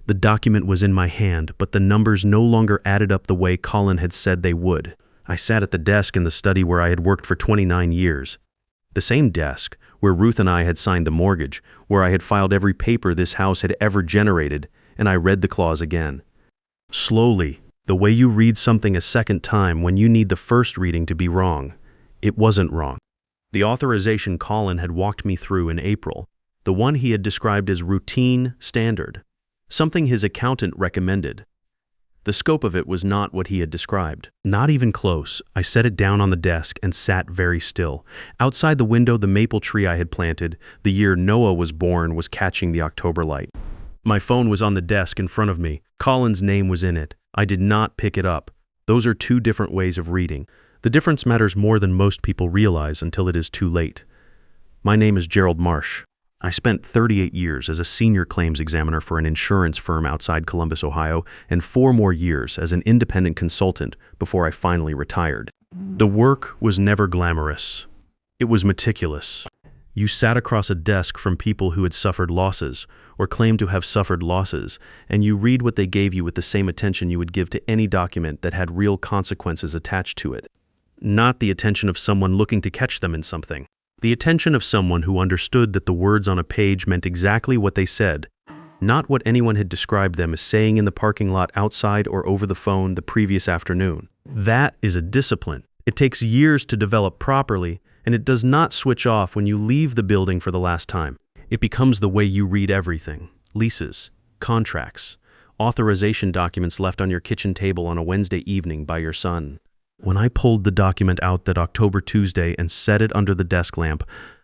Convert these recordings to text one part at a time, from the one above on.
The document was in my hand, but the numbers no longer added up the way Colin had said they would. I sat at the desk in the study where I had worked for 29 years. The same desk where Ruth and I had signed the mortgage, where I had filed every paper this house had ever generated, and I read the clause again. Slowly, the way you read something a second time when you need the first reading to be wrong. It wasn't wrong. The authorization Colin had walked me through in April, the one he had described as routine, standard, something his accountant recommended. The scope of it was not what he had described. Not even close. I set it down on the desk and sat very still. Outside the window, the maple tree I had planted, the year Noah was born, was catching the October light. My phone was on the desk in front of me. Colin's name was in it. I did not pick it up. Those are two different ways of reading. The difference matters more than most people realize until it is too late. My name is Gerald Marsh. I spent 38 years as a senior claims examiner for an insurance firm outside Columbus, Ohio, and 4 more years as an independent consultant before I finally retired. The work was never glamorous. It was meticulous. You sat across a desk from people who had suffered losses, or claimed to have suffered losses, and you read what they gave you with the same attention you would give to any document that had real consequences attached to it. Not the attention of someone looking to catch them in something. The attention of someone who understood that the words on a page meant exactly what they said, not what anyone had described them as saying in the parking lot outside or over the phone the previous afternoon. That is a discipline. It takes years to develop properly, and it does not switch off when you leave the building for the last time. It becomes the way you read everything: leases, contracts, authorization documents left on your kitchen table on a Wednesday evening by your son. When I pulled the document out that October Tuesday and set it under the desk lamp,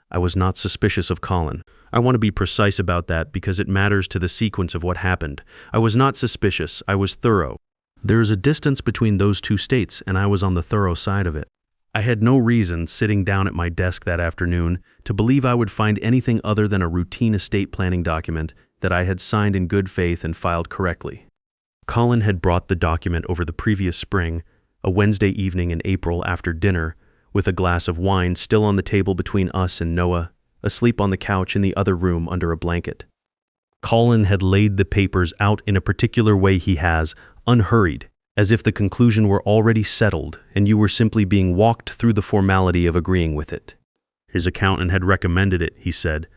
I was not suspicious of Colin. I want to be precise about that because it matters to the sequence of what happened. I was not suspicious, I was thorough. There is a distance between those two states, and I was on the thorough side of it. I had no reason, sitting down at my desk that afternoon, to believe I would find anything other than a routine estate planning document that I had signed in good faith and filed correctly. Colin had brought the document over the previous spring, a Wednesday evening in April after dinner, with a glass of wine still on the table between us and Noah, asleep on the couch in the other room under a blanket. Colin had laid the papers out in a particular way he has, unhurried, as if the conclusion were already settled and you were simply being walked through the formality of agreeing with it. His accountant had recommended it, he said.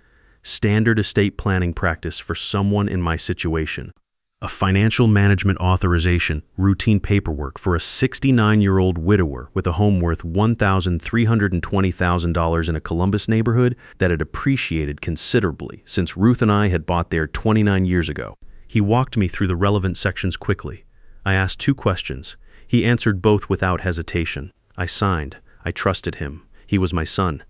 Standard estate planning practice for someone in my situation. A financial management authorization, routine paperwork for a 69-year-old widower with a home worth $1,320,000 in a Columbus neighborhood that had appreciated considerably since Ruth and I had bought there 29 years ago. He walked me through the relevant sections quickly. I asked 2 questions. He answered both without hesitation. I signed. I trusted him. He was my son.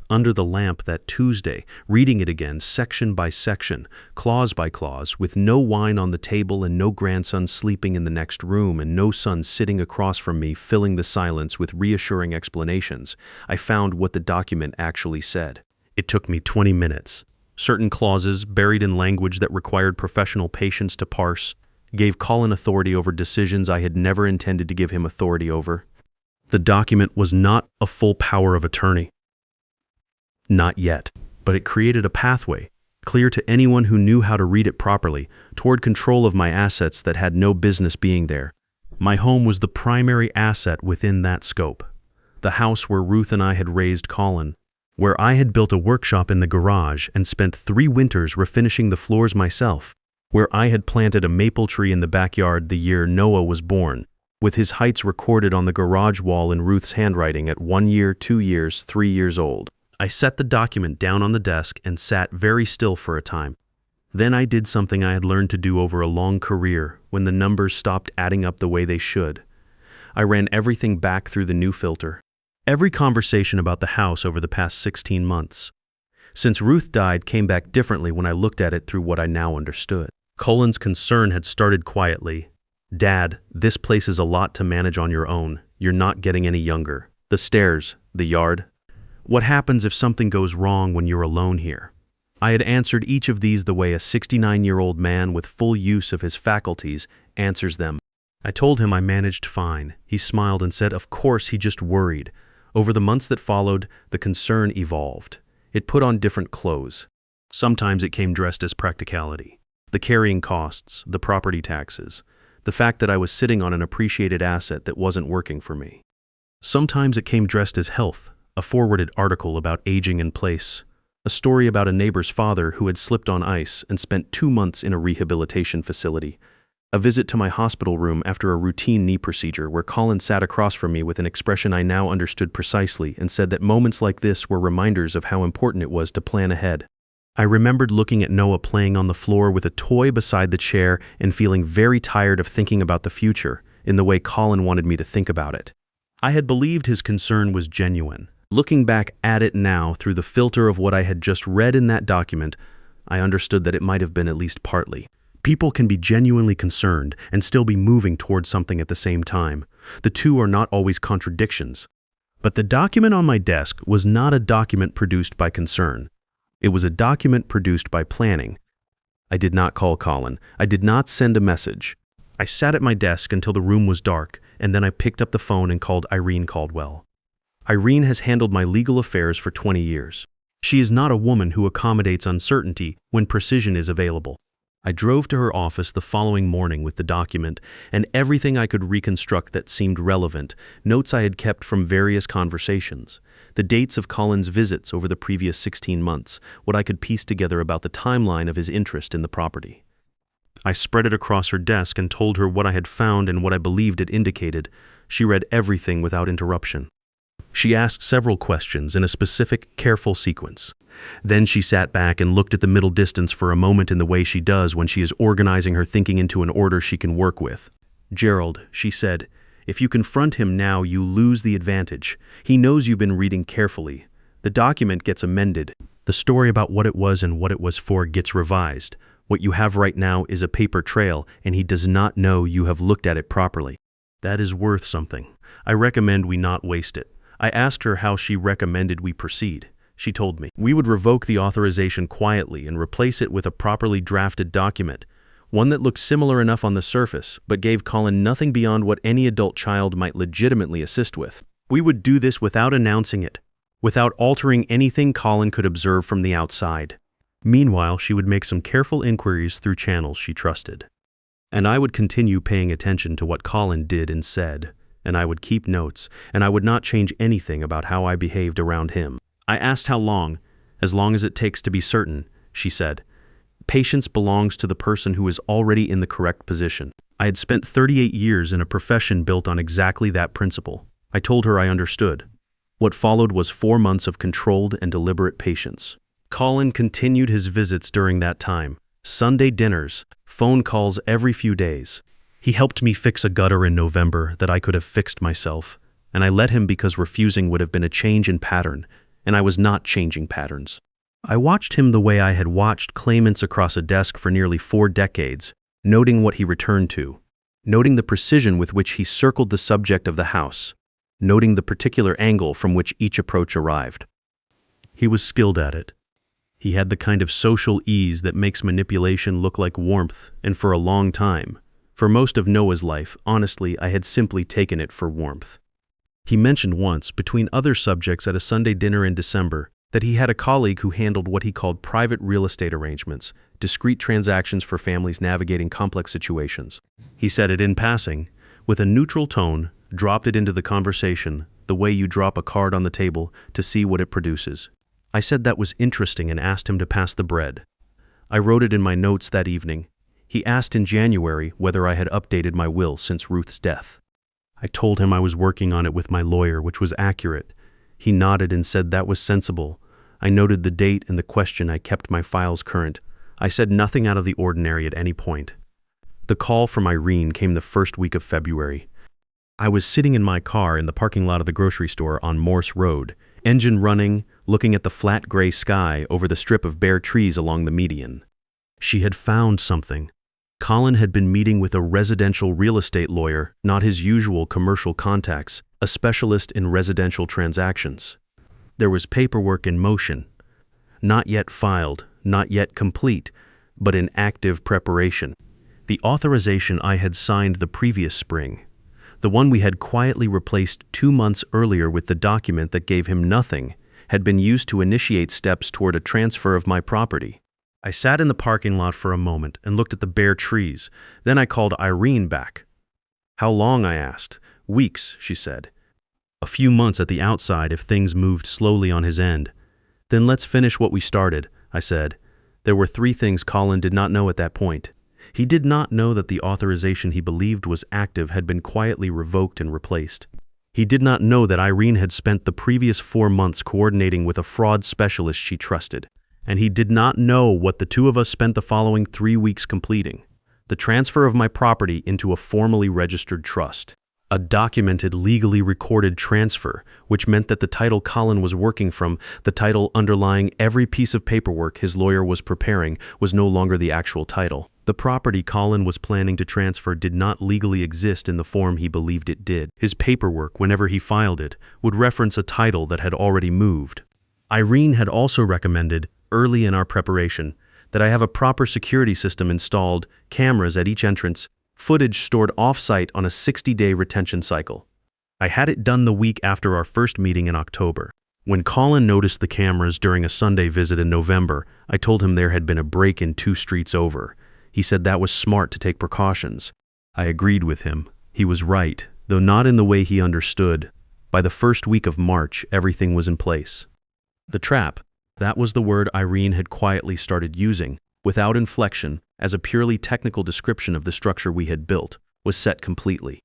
Under the lamp that Tuesday, reading it again section by section, clause by clause, with no wine on the table and no grandson sleeping in the next room and no son sitting across from me filling the silence with reassuring explanations, I found what the document actually said. It took me 20 minutes. Certain clauses, buried in language that required professional patience to parse, gave Colin authority over decisions I had never intended to give him authority over. The document was not a full power of attorney. Not yet, but it created a pathway, clear to anyone who knew how to read it properly, toward control of my assets that had no business being there. My home was the primary asset within that scope. The house where Ruth and I had raised Colin, where I had built a workshop in the garage and spent 3 winters refinishing the floors myself, where I had planted a maple tree in the backyard the year Noah was born, with his heights recorded on the garage wall in Ruth's handwriting at 1 year, 2 years, 3 years old. I set the document down on the desk and sat very still for a time. Then I did something I had learned to do over a long career when the numbers stopped adding up the way they should. I ran everything back through the new filter. Every conversation about the house over the past 16 months. Since Ruth died came back differently when I looked at it through what I now understood. Colin's concern had started quietly. Dad, this place is a lot to manage on your own. You're not getting any younger. The stairs, the yard. What happens if something goes wrong when you're alone here? I had answered each of these the way a 69-year-old man with full use of his faculties answers them. I told him I managed fine. He smiled and said, of course, he just worried. Over the months that followed, the concern evolved. It put on different clothes. Sometimes it came dressed as practicality. The carrying costs, the property taxes, the fact that I was sitting on an appreciated asset that wasn't working for me. Sometimes it came dressed as health, a forwarded article about aging in place, a story about a neighbor's father who had slipped on ice and spent 2 months in a rehabilitation facility, a visit to my hospital room after a routine knee procedure where Colin sat across from me with an expression I now understood precisely and said that moments like this were reminders of how important it was to plan ahead. I remembered looking at Noah playing on the floor with a toy beside the chair and feeling very tired of thinking about the future in the way Colin wanted me to think about it. I had believed his concern was genuine. Looking back at it now through the filter of what I had just read in that document, I understood that it might have been at least partly. People can be genuinely concerned and still be moving towards something at the same time. The two are not always contradictions. But the document on my desk was not a document produced by concern. It was a document produced by planning. I did not call Colin. I did not send a message. I sat at my desk until the room was dark, and then I picked up the phone and called Irene Caldwell. Irene has handled my legal affairs for 20 years. She is not a woman who accommodates uncertainty when precision is available. I drove to her office the following morning with the document and everything I could reconstruct that seemed relevant, notes I had kept from various conversations, the dates of Colin's visits over the previous 16 months, what I could piece together about the timeline of his interest in the property. I spread it across her desk and told her what I had found and what I believed it indicated. She read everything without interruption. She asked several questions in a specific, careful sequence. Then she sat back and looked at the middle distance for a moment in the way she does when she is organizing her thinking into an order she can work with. "Gerald," she said, "if you confront him now, you lose the advantage. He knows you've been reading carefully. The document gets amended. The story about what it was and what it was for gets revised. What you have right now is a paper trail, and he does not know you have looked at it properly. That is worth something. I recommend we not waste it." I asked her how she recommended we proceed. She told me we would revoke the authorization quietly and replace it with a properly drafted document, one that looked similar enough on the surface, but gave Colin nothing beyond what any adult child might legitimately assist with. We would do this without announcing it, without altering anything Colin could observe from the outside. Meanwhile, she would make some careful inquiries through channels she trusted. And I would continue paying attention to what Colin did and said, and I would keep notes, and I would not change anything about how I behaved around him. I asked how long. "As long as it takes to be certain," she said. "Patience belongs to the person who is already in the correct position." I had spent 38 years in a profession built on exactly that principle. I told her I understood. What followed was 4 months of controlled and deliberate patience. Colin continued his visits during that time. Sunday dinners, phone calls every few days. He helped me fix a gutter in November that I could have fixed myself, and I let him because refusing would have been a change in pattern, and I was not changing patterns. I watched him the way I had watched claimants across a desk for nearly 4 decades, noting what he returned to, noting the precision with which he circled the subject of the house, noting the particular angle from which each approach arrived. He was skilled at it. He had the kind of social ease that makes manipulation look like warmth, and for a long time, for most of Noah's life, honestly, I had simply taken it for warmth. He mentioned once, between other subjects at a Sunday dinner in December, that he had a colleague who handled what he called private real estate arrangements, discrete transactions for families navigating complex situations. He said it in passing, with a neutral tone, dropped it into the conversation, the way you drop a card on the table to see what it produces. I said that was interesting and asked him to pass the bread. I wrote it in my notes that evening. He asked in January whether I had updated my will since Ruth's death. I told him I was working on it with my lawyer, which was accurate. He nodded and said that was sensible. I noted the date and the question. I kept my files current. I said nothing out of the ordinary at any point. The call from Irene came the first week of February. I was sitting in my car in the parking lot of the grocery store on Morse Road, engine running, looking at the flat gray sky over the strip of bare trees along the median. She had found something. Colin had been meeting with a residential real estate lawyer, not his usual commercial contacts, a specialist in residential transactions. There was paperwork in motion, not yet filed, not yet complete, but in active preparation. The authorization I had signed the previous spring, the one we had quietly replaced 2 months earlier with the document that gave him nothing, had been used to initiate steps toward a transfer of my property. I sat in the parking lot for a moment and looked at the bare trees. Then I called Irene back. How long? I asked. Weeks, she said. A few months at the outside if things moved slowly on his end. Then let's finish what we started, I said. There were 3 things Colin did not know at that point. He did not know that the authorization he believed was active had been quietly revoked and replaced. He did not know that Irene had spent the previous 4 months coordinating with a fraud specialist she trusted. And he did not know what the 2 of us spent the following 3 weeks completing: the transfer of my property into a formally registered trust. A documented, legally recorded transfer, which meant that the title Colin was working from, the title underlying every piece of paperwork his lawyer was preparing, was no longer the actual title. The property Colin was planning to transfer did not legally exist in the form he believed it did. His paperwork, whenever he filed it, would reference a title that had already moved. Irene had also recommended, early in our preparation, that I have a proper security system installed, cameras at each entrance, footage stored off-site on a 60-day retention cycle. I had it done the week after our first meeting in October. When Colin noticed the cameras during a Sunday visit in November, I told him there had been a break-in 2 streets over. He said that was smart to take precautions. I agreed with him. He was right, though not in the way he understood. By the first week of March, everything was in place. The trap, that was the word Irene had quietly started using, without inflection, as a purely technical description of the structure we had built, was set completely.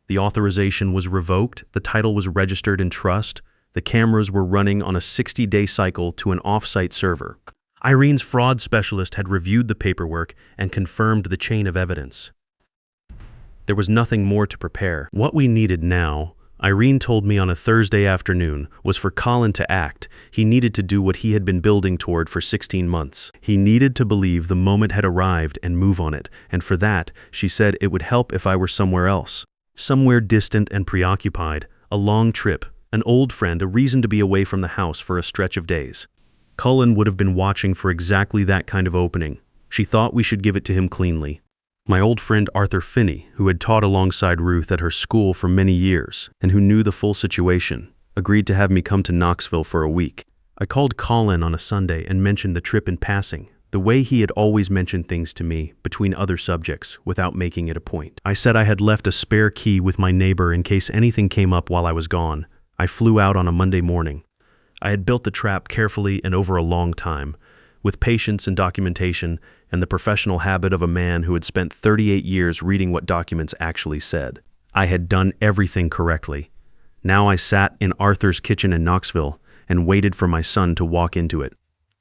The authorization was revoked, the title was registered in trust, the cameras were running on a 60-day cycle to an off-site server. Irene's fraud specialist had reviewed the paperwork and confirmed the chain of evidence. There was nothing more to prepare. What we needed now, Irene told me on a Thursday afternoon, was for Colin to act. He needed to do what he had been building toward for 16 months. He needed to believe the moment had arrived and move on it, and for that, she said it would help if I were somewhere else. Somewhere distant and preoccupied, a long trip, an old friend, a reason to be away from the house for a stretch of days. Colin would have been watching for exactly that kind of opening. She thought we should give it to him cleanly. My old friend Arthur Finney, who had taught alongside Ruth at her school for many years and who knew the full situation, agreed to have me come to Knoxville for a week. I called Colin on a Sunday and mentioned the trip in passing, the way he had always mentioned things to me, between other subjects, without making it a point. I said I had left a spare key with my neighbor in case anything came up while I was gone. I flew out on a Monday morning. I had built the trap carefully and over a long time, with patience and documentation and the professional habit of a man who had spent 38 years reading what documents actually said. I had done everything correctly. Now I sat in Arthur's kitchen in Knoxville and waited for my son to walk into it.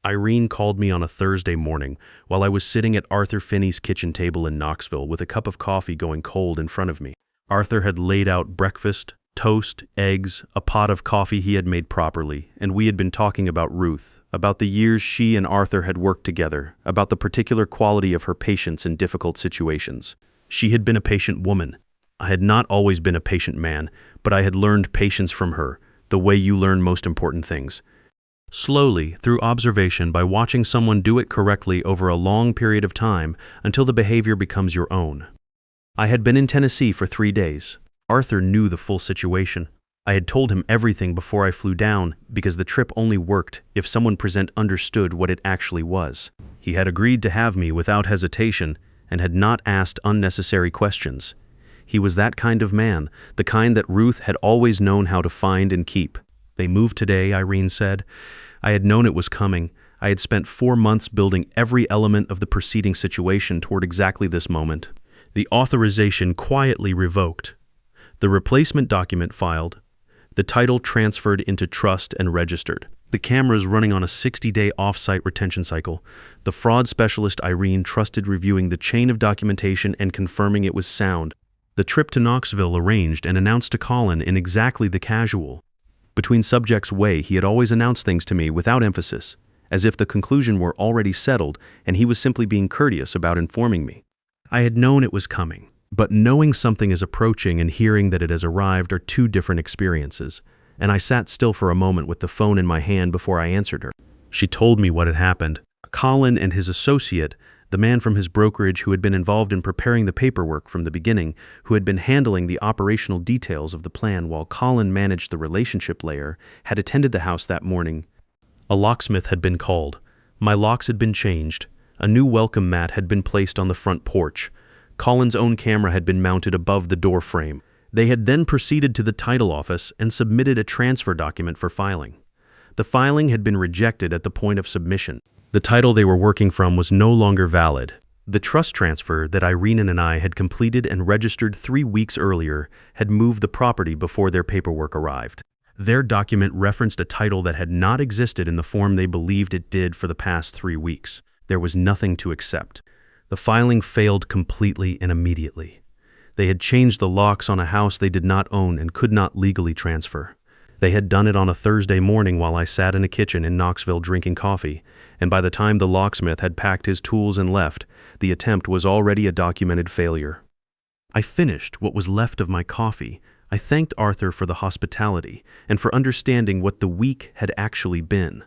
Irene called me on a Thursday morning while I was sitting at Arthur Finney's kitchen table in Knoxville with a cup of coffee going cold in front of me. Arthur had laid out breakfast, toast, eggs, a pot of coffee he had made properly, and we had been talking about Ruth, about the years she and Arthur had worked together, about the particular quality of her patience in difficult situations. She had been a patient woman. I had not always been a patient man, but I had learned patience from her, the way you learn most important things. Slowly, through observation, by watching someone do it correctly over a long period of time until the behavior becomes your own. I had been in Tennessee for 3 days. Arthur knew the full situation. I had told him everything before I flew down because the trip only worked if someone present understood what it actually was. He had agreed to have me without hesitation and had not asked unnecessary questions. He was that kind of man, the kind that Ruth had always known how to find and keep. They moved today, Irene said. I had known it was coming. I had spent 4 months building every element of the preceding situation toward exactly this moment. The authorization quietly revoked. The replacement document filed, the title transferred into trust and registered, the cameras running on a 60-day off-site retention cycle, the fraud specialist Irene trusted reviewing the chain of documentation and confirming it was sound, the trip to Knoxville arranged and announced to Colin in exactly the casual, between subjects way he had always announced things to me without emphasis, as if the conclusion were already settled and he was simply being courteous about informing me. I had known it was coming. But knowing something is approaching and hearing that it has arrived are 2 different experiences, and I sat still for a moment with the phone in my hand before I answered her. She told me what had happened. Colin and his associate, the man from his brokerage who had been involved in preparing the paperwork from the beginning, who had been handling the operational details of the plan while Colin managed the relationship layer, had attended the house that morning. A locksmith had been called. My locks had been changed. A new welcome mat had been placed on the front porch. Colin's own camera had been mounted above the door frame. They had then proceeded to the title office and submitted a transfer document for filing. The filing had been rejected at the point of submission. The title they were working from was no longer valid. The trust transfer that Irene and I had completed and registered 3 weeks earlier had moved the property before their paperwork arrived. Their document referenced a title that had not existed in the form they believed it did for the past 3 weeks. There was nothing to accept. The filing failed completely and immediately. They had changed the locks on a house they did not own and could not legally transfer. They had done it on a Thursday morning while I sat in a kitchen in Knoxville drinking coffee, and by the time the locksmith had packed his tools and left, the attempt was already a documented failure. I finished what was left of my coffee. I thanked Arthur for the hospitality and for understanding what the week had actually been.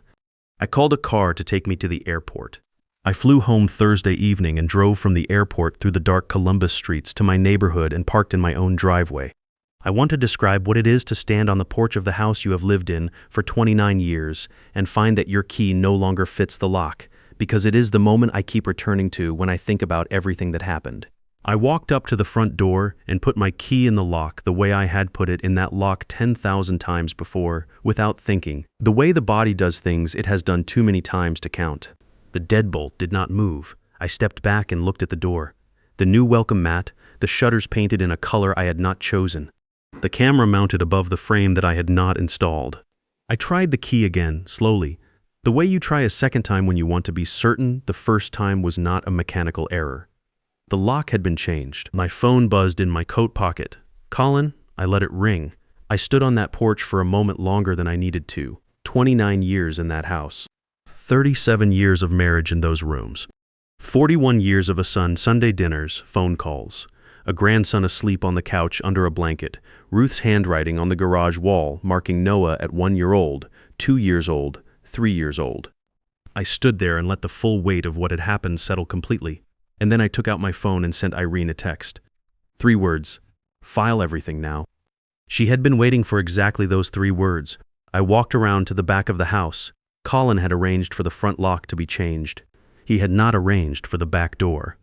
I called a car to take me to the airport. I flew home Thursday evening and drove from the airport through the dark Columbus streets to my neighborhood and parked in my own driveway. I want to describe what it is to stand on the porch of the house you have lived in for 29 years and find that your key no longer fits the lock, because it is the moment I keep returning to when I think about everything that happened. I walked up to the front door and put my key in the lock the way I had put it in that lock 10,000 times before, without thinking. The way the body does things, it has done too many times to count. The deadbolt did not move. I stepped back and looked at the door. The new welcome mat, the shutters painted in a color I had not chosen. The camera mounted above the frame that I had not installed. I tried the key again, slowly. The way you try a second time when you want to be certain the first time was not a mechanical error. The lock had been changed. My phone buzzed in my coat pocket. Colin, I let it ring. I stood on that porch for a moment longer than I needed to. 29 years in that house. 37 years of marriage in those rooms. 41 years of a son, Sunday dinners, phone calls. A grandson asleep on the couch under a blanket. Ruth's handwriting on the garage wall marking Noah at 1 year old, 2 years old, 3 years old. I stood there and let the full weight of what had happened settle completely. And then I took out my phone and sent Irene a text. 3 words. File everything now. She had been waiting for exactly those 3 words. I walked around to the back of the house. Colin had arranged for the front lock to be changed. He had not arranged for the back door.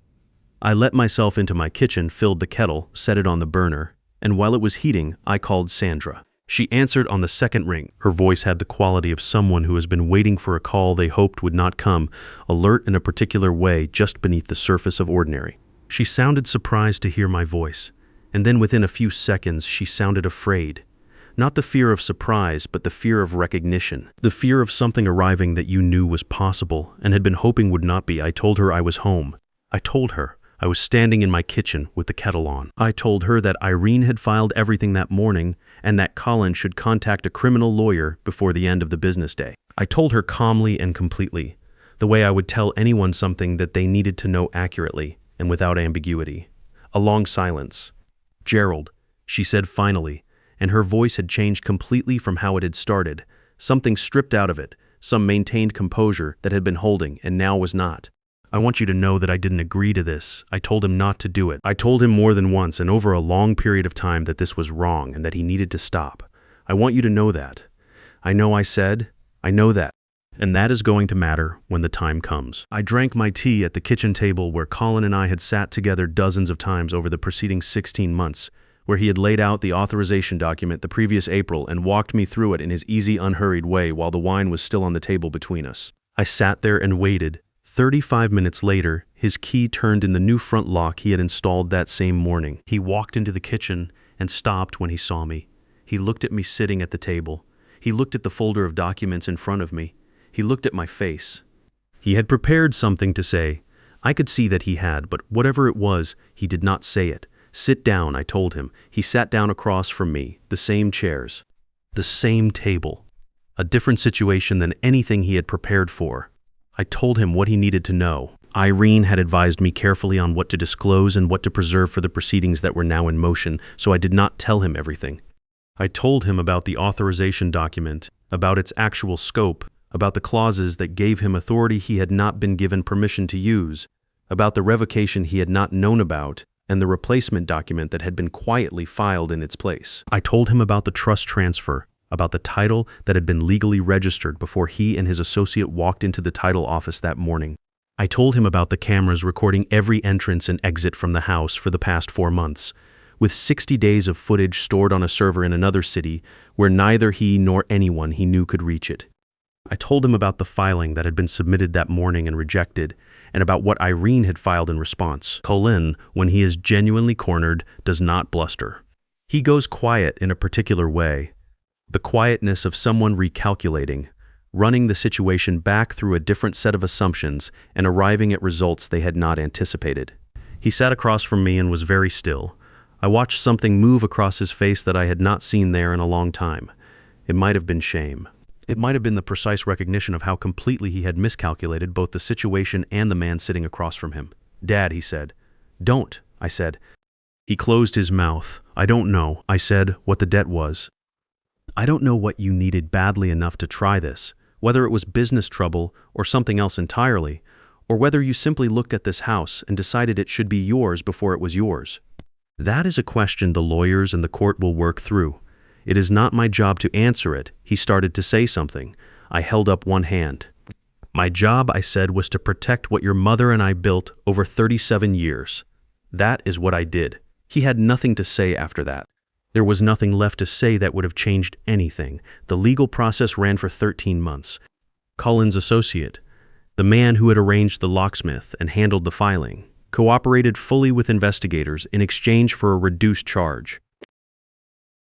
I let myself into my kitchen, filled the kettle, set it on the burner, and while it was heating, I called Sandra. She answered on the second ring. Her voice had the quality of someone who has been waiting for a call they hoped would not come, alert in a particular way just beneath the surface of ordinary. She sounded surprised to hear my voice, and then within a few seconds she sounded afraid. Not the fear of surprise, but the fear of recognition. The fear of something arriving that you knew was possible and had been hoping would not be. I told her I was home. I told her I was standing in my kitchen with the kettle on. I told her that Irene had filed everything that morning and that Colin should contact a criminal lawyer before the end of the business day. I told her calmly and completely, the way I would tell anyone something that they needed to know accurately and without ambiguity. A long silence. "Gerald," she said finally, and her voice had changed completely from how it had started. Something stripped out of it, some maintained composure that had been holding and now was not. "I want you to know that I didn't agree to this. I told him not to do it. I told him more than once and over a long period of time that this was wrong and that he needed to stop. I want you to know that. I know that. And that is going to matter when the time comes." I drank my tea at the kitchen table where Colin and I had sat together dozens of times over the preceding 16 months, where he had laid out the authorization document the previous April and walked me through it in his easy, unhurried way while the wine was still on the table between us. I sat there and waited. 35 minutes later, his key turned in the new front lock he had installed that same morning. He walked into the kitchen and stopped when he saw me. He looked at me sitting at the table. He looked at the folder of documents in front of me. He looked at my face. He had prepared something to say. I could see that he had, but whatever it was, he did not say it. "Sit down," I told him. He sat down across from me, the same chairs, the same table. A different situation than anything he had prepared for. I told him what he needed to know. Irene had advised me carefully on what to disclose and what to preserve for the proceedings that were now in motion, so I did not tell him everything. I told him about the authorization document, about its actual scope, about the clauses that gave him authority he had not been given permission to use, about the revocation he had not known about, and the replacement document that had been quietly filed in its place. I told him about the trust transfer, about the title that had been legally registered before he and his associate walked into the title office that morning. I told him about the cameras recording every entrance and exit from the house for the past 4 months, with 60 days of footage stored on a server in another city where neither he nor anyone he knew could reach it. I told him about the filing that had been submitted that morning and rejected, and about what Irene had filed in response. Colin, when he is genuinely cornered, does not bluster. He goes quiet in a particular way, the quietness of someone recalculating, running the situation back through a different set of assumptions and arriving at results they had not anticipated. He sat across from me and was very still. I watched something move across his face that I had not seen there in a long time. It might have been shame. It might have been the precise recognition of how completely he had miscalculated both the situation and the man sitting across from him. "Dad," he said. "Don't," I said. He closed his mouth. "I don't know," I said, "what the debt was. I don't know what you needed badly enough to try this, whether it was business trouble or something else entirely, or whether you simply looked at this house and decided it should be yours before it was yours. That is a question the lawyers and the court will work through. It is not my job to answer it." He started to say something. I held up one hand. "My job," I said, "was to protect what your mother and I built over 37 years. That is what I did." He had nothing to say after that. There was nothing left to say that would have changed anything. The legal process ran for 13 months. Colin's associate, the man who had arranged the locksmith and handled the filing, cooperated fully with investigators in exchange for a reduced charge.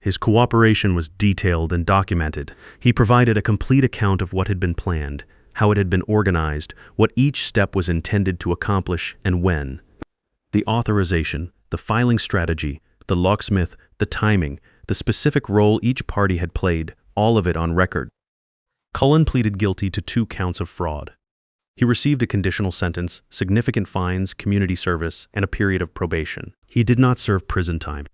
His cooperation was detailed and documented. He provided a complete account of what had been planned, how it had been organized, what each step was intended to accomplish, and when. The authorization, the filing strategy, the locksmith, the timing, the specific role each party had played, all of it on record. Colin pleaded guilty to 2 counts of fraud. He received a conditional sentence, significant fines, community service, and a period of probation. He did not serve prison time.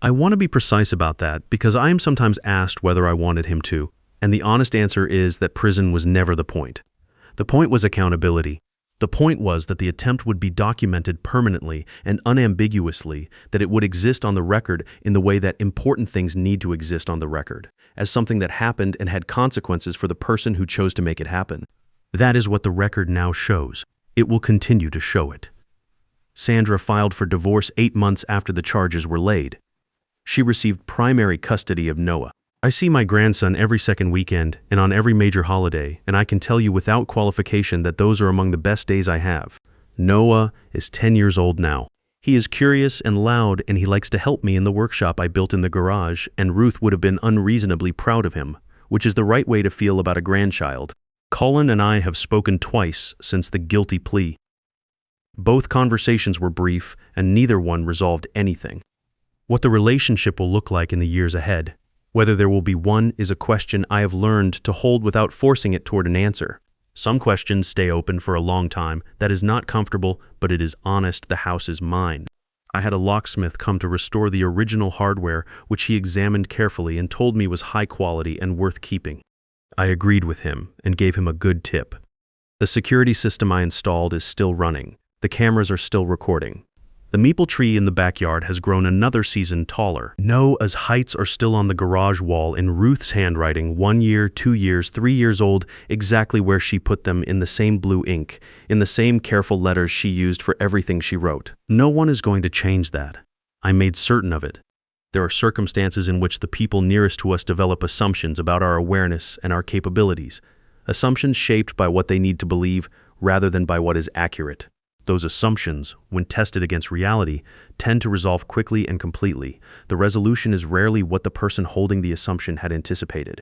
I want to be precise about that because I am sometimes asked whether I wanted him to, and the honest answer is that prison was never the point. The point was accountability. The point was that the attempt would be documented permanently and unambiguously, that it would exist on the record in the way that important things need to exist on the record, as something that happened and had consequences for the person who chose to make it happen. That is what the record now shows. It will continue to show it. Sandra filed for divorce 8 months after the charges were laid. She received primary custody of Noah. I see my grandson every second weekend and on every major holiday, and I can tell you without qualification that those are among the best days I have. Noah is 10 years old now. He is curious and loud, and he likes to help me in the workshop I built in the garage, and Ruth would have been unreasonably proud of him, which is the right way to feel about a grandchild. Colin and I have spoken twice since the guilty plea. Both conversations were brief, and neither one resolved anything. What the relationship will look like in the years ahead, whether there will be one, is a question I have learned to hold without forcing it toward an answer. Some questions stay open for a long time. That is not comfortable, but it is honest. The house is mine. I had a locksmith come to restore the original hardware, which he examined carefully and told me was high quality and worth keeping. I agreed with him and gave him a good tip. The security system I installed is still running. The cameras are still recording. The maple tree in the backyard has grown another season taller. Noah's heights are still on the garage wall in Ruth's handwriting, 1 year, 2 years, 3 years old, exactly where she put them, in the same blue ink, in the same careful letters she used for everything she wrote. No one is going to change that. I made certain of it. There are circumstances in which the people nearest to us develop assumptions about our awareness and our capabilities, assumptions shaped by what they need to believe rather than by what is accurate. Those assumptions, when tested against reality, tend to resolve quickly and completely. The resolution is rarely what the person holding the assumption had anticipated.